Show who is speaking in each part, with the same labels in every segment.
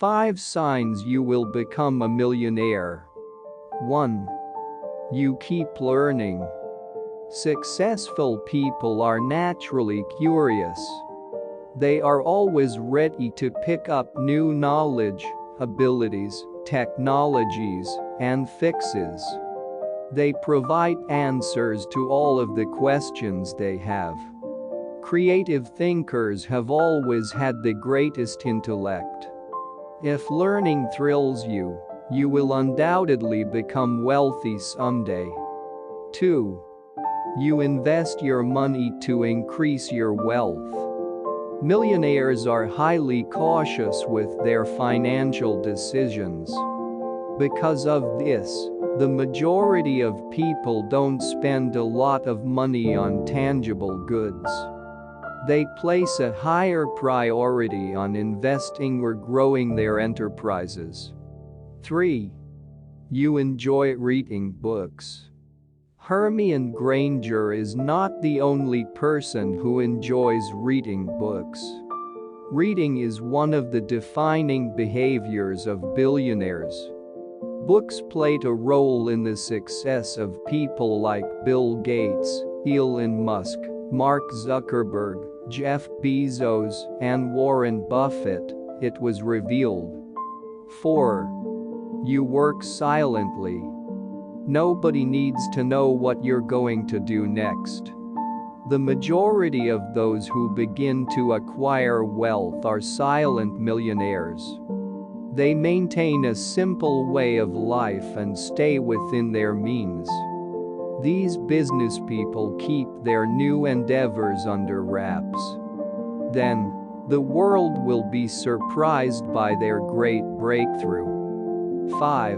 Speaker 1: 5 signs you will become a millionaire. 1. You keep learning. Successful people are naturally curious. They are always ready to pick up new knowledge, abilities, technologies, and fixes. They provide answers to all of the questions they have. Creative thinkers have always had the greatest intellect. If learning thrills you, you will undoubtedly become wealthy someday. 2. You invest your money to increase your wealth. Millionaires are highly cautious with their financial decisions. Because of this, the majority of people don't spend a lot of money on tangible goods. They place a higher priority on investing or growing their enterprises. 3. You enjoy reading books. Hermione Granger is not the only person who enjoys reading books. Reading is one of the defining behaviors of billionaires. Books played a role in the success of people like Bill Gates, Elon Musk, Mark Zuckerberg, Jeff Bezos, and Warren Buffett, it was revealed. 4. You work silently. Nobody needs to know what you're going to do next. The majority of those who begin to acquire wealth are silent millionaires. They maintain a simple way of life and stay within their means. These business people keep their new endeavors under wraps. Then, the world will be surprised by their great breakthrough. 5.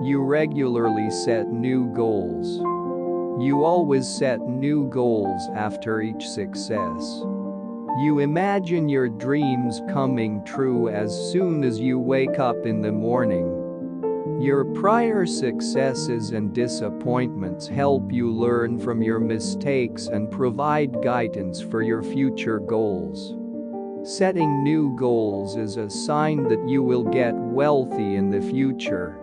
Speaker 1: You regularly set new goals. You always set new goals after each success. You imagine your dreams coming true as soon as you wake up in the morning. Your prior successes and disappointments help you learn from your mistakes and provide guidance for your future goals. Setting new goals is a sign that you will get wealthy in the future.